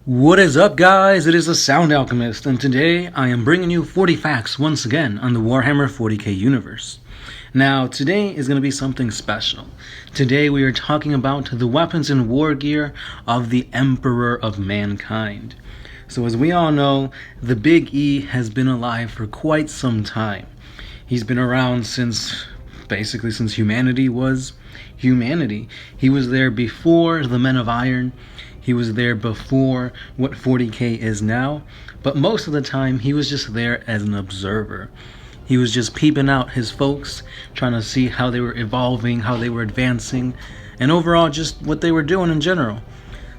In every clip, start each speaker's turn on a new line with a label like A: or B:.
A: What is up, guys? It is the Sound Alchemist, and today I am bringing you 40 facts once again on the Warhammer 40K universe. Now, today is going to be something special. Today we are talking about the weapons and war gear of the Emperor of Mankind. So as we all know, the Big E has been alive for quite some time. He's been around basically since humanity was humanity. He was there before the Men of Iron. He was there before what 40K is now, but most of the time he was just there as an observer. He was just peeping out his folks, trying to see how they were evolving, how they were advancing, and overall just what they were doing in general.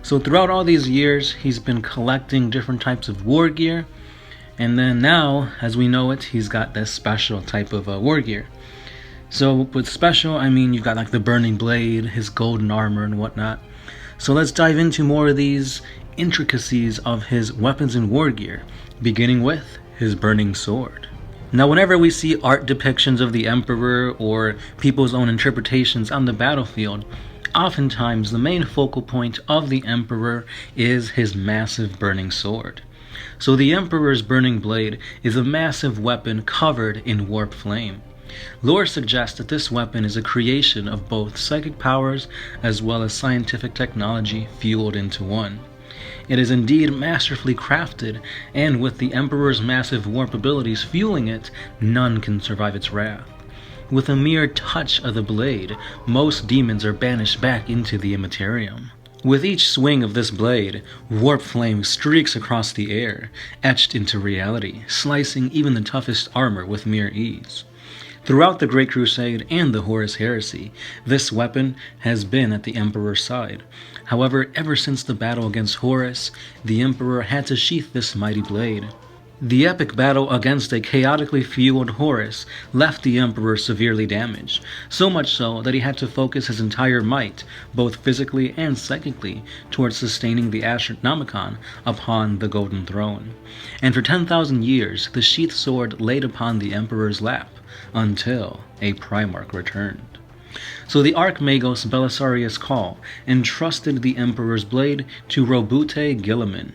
A: So throughout all these years, he's been collecting different types of war gear, and then now, as we know it, he's got this special type of war gear. So with special, I mean you've got like the burning blade, his golden armor and whatnot. So let's dive into more of these intricacies of his weapons and war gear, beginning with his burning sword. Now, whenever we see art depictions of the Emperor or people's own interpretations on the battlefield, oftentimes the main focal point of the Emperor is his massive burning sword. So the Emperor's burning blade is a massive weapon covered in warp flame. Lore suggests that this weapon is a creation of both psychic powers as well as scientific technology fueled into one. It is indeed masterfully crafted, and with the Emperor's massive warp abilities fueling it, none can survive its wrath. With a mere touch of the blade, most demons are banished back into the Immaterium. With each swing of this blade, warp flame streaks across the air, etched into reality, slicing even the toughest armor with mere ease. Throughout the Great Crusade and the Horus Heresy, this weapon has been at the Emperor's side. However, ever since the battle against Horus, the Emperor had to sheath this mighty blade. The epic battle against a chaotically fueled Horus left the Emperor severely damaged, so much so that he had to focus his entire might, both physically and psychically, towards sustaining the Astronomicon upon the Golden Throne. And for 10,000 years, the sheath sword laid upon the Emperor's lap, until a Primarch returned. So the Archmagos Belisarius Cawl entrusted the Emperor's blade to Robute Guilliman,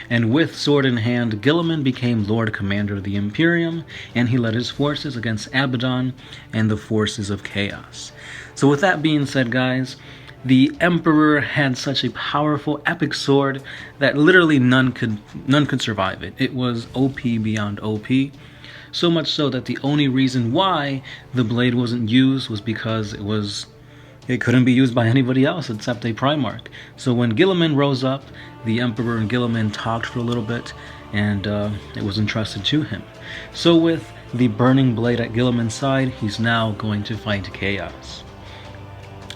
A: and with sword in hand, Guilliman became Lord Commander of the Imperium, and he led his forces against Abaddon and the forces of Chaos. So with that being said, guys, the Emperor had such a powerful, epic sword that literally none could survive it. It was OP beyond OP. So much so that the only reason why the blade wasn't used was because it couldn't be used by anybody else except a Primarch. So when Guilliman rose up, the Emperor and Guilliman talked for a little bit, and it was entrusted to him. So with the burning blade at Guilliman's side, he's now going to fight Chaos.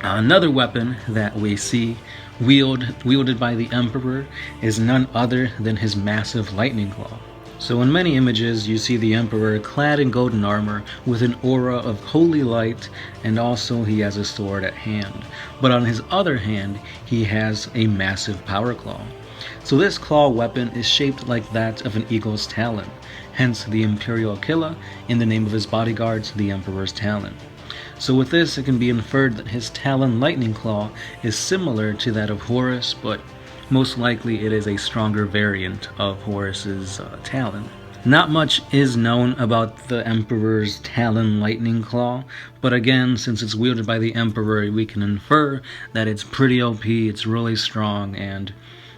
A: Another weapon that we see wielded by the Emperor is none other than his massive lightning claw. So in many images, you see the Emperor clad in golden armor with an aura of holy light, and also he has a sword at hand. But on his other hand, he has a massive power claw. So this claw weapon is shaped like that of an eagle's talon, hence the Imperial Aquila, in the name of his bodyguards, the Emperor's Talon. So with this, it can be inferred that his Talon lightning claw is similar to that of Horus, but most likely it is a stronger variant of Horus's Talon. Not much is known about the Emperor's Talon lightning claw, but again, since it's wielded by the Emperor, we can infer that it's pretty OP, it's really strong, and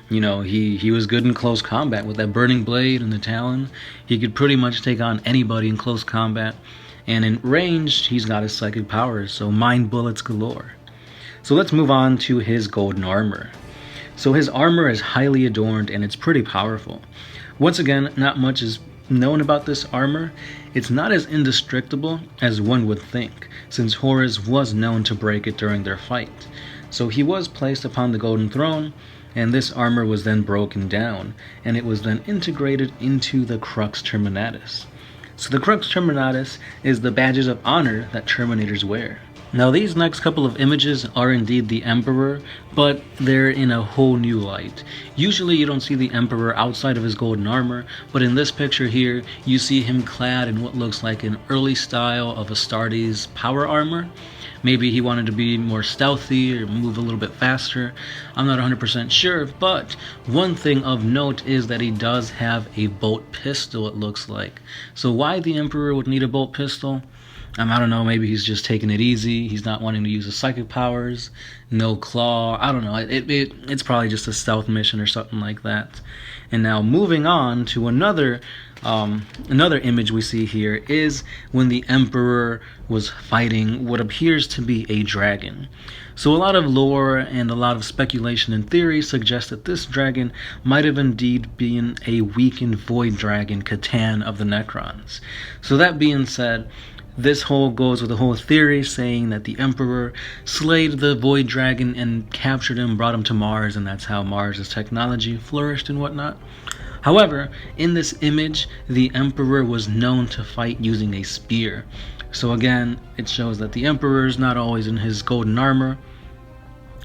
A: you know, he was good in close combat with that burning blade and the Talon. He could pretty much take on anybody in close combat, and in range, he's got his psychic powers, so mind bullets galore. So let's move on to his golden armor. So his armor is highly adorned and it's pretty powerful. Once again, not much is known about this armor. It's not as indestructible as one would think, since Horus was known to break it during their fight. So he was placed upon the Golden Throne, and this armor was then broken down, and it was then integrated into the Crux Terminatus. So the Crux Terminatus is the badges of honor that Terminators wear. Now these next couple of images are indeed the Emperor, but they're in a whole new light. Usually you don't see the Emperor outside of his golden armor, but in this picture here, you see him clad in what looks like an early style of Astartes power armor, Maybe he wanted to be more stealthy or move a little bit faster. I'm not 100% sure, but one thing of note is that he does have a bolt pistol, it looks like. So why the Emperor would need a bolt pistol? I don't know, maybe he's just taking it easy. He's not wanting to use his psychic powers. No claw. I don't know. It's probably just a stealth mission or something like that. And now moving on to another image we see here is when the Emperor was fighting what appears to be a dragon. So a lot of lore and a lot of speculation and theory suggest that this dragon might have indeed been a weakened void dragon, Catan of the Necrons. So that being said, this whole goes with the whole theory saying that the Emperor slayed the Void Dragon and captured him, brought him to Mars, and that's how Mars' technology flourished and whatnot. However, in this image, the Emperor was known to fight using a spear. So again, it shows that the Emperor is not always in his golden armor.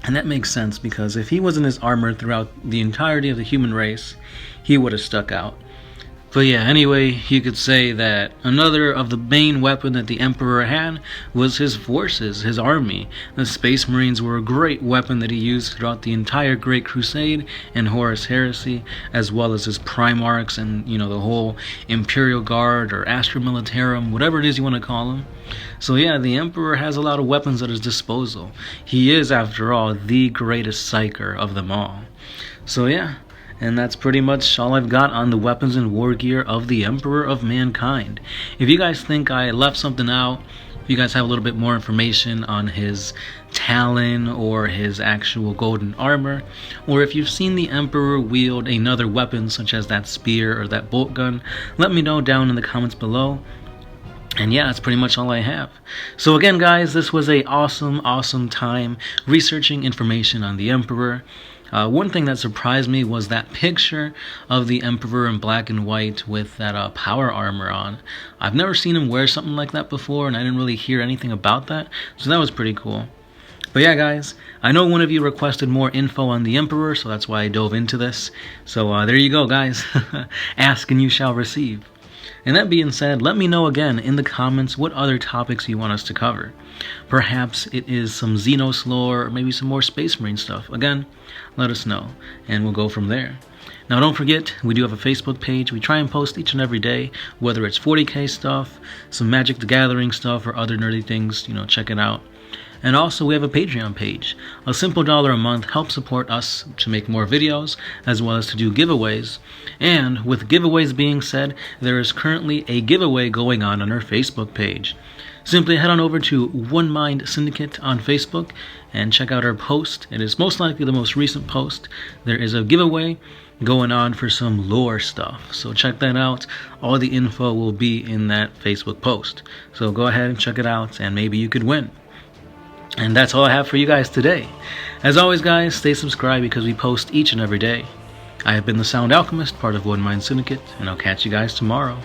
A: And that makes sense because if he was in his armor throughout the entirety of the human race, he would have stuck out. But yeah, anyway, you could say that another of the main weapon that the Emperor had was his forces, his army. The Space Marines were a great weapon that he used throughout the entire Great Crusade and Horus Heresy, as well as his Primarchs and, the whole Imperial Guard or Astra Militarum, whatever it is you want to call them. So yeah, the Emperor has a lot of weapons at his disposal. He is, after all, the greatest psyker of them all. So yeah. And that's pretty much all I've got on the weapons and war gear of the Emperor of Mankind. If you guys think I left something out, if you guys have a little bit more information on his Talon or his actual golden armor, or if you've seen the Emperor wield another weapon such as that spear or that bolt gun, let me know down in the comments below. And yeah, that's pretty much all I have. So again, guys, this was a awesome time researching information on the Emperor. One thing that surprised me was that picture of the Emperor in black and white with that power armor on. I've never seen him wear something like that before, and I didn't really hear anything about that, so that was pretty cool. But yeah, guys, I know one of you requested more info on the Emperor, so that's why I dove into this. So there you go, guys. Ask and you shall receive. And that being said, let me know again in the comments what other topics you want us to cover. Perhaps it is some Xenos lore, or maybe some more Space Marine stuff. Again, let us know, and we'll go from there. Now don't forget, we do have a Facebook page. We try and post each and every day, whether it's 40K stuff, some Magic the Gathering stuff, or other nerdy things, check it out. And also we have a Patreon page. A simple $1 a month helps support us to make more videos, as well as to do giveaways. And with giveaways being said, there is currently a giveaway going on our Facebook page. Simply head on over to One Mind Syndicate on Facebook and check out our post. It is most likely the most recent post. There is a giveaway going on for some lore stuff, so check that out. All the info will be in that Facebook post. So go ahead and check it out, and maybe you could win. And that's all I have for you guys today. As always, guys, stay subscribed because we post each and every day. I have been the Sound Alchemist, part of One Mind Syndicate, and I'll catch you guys tomorrow.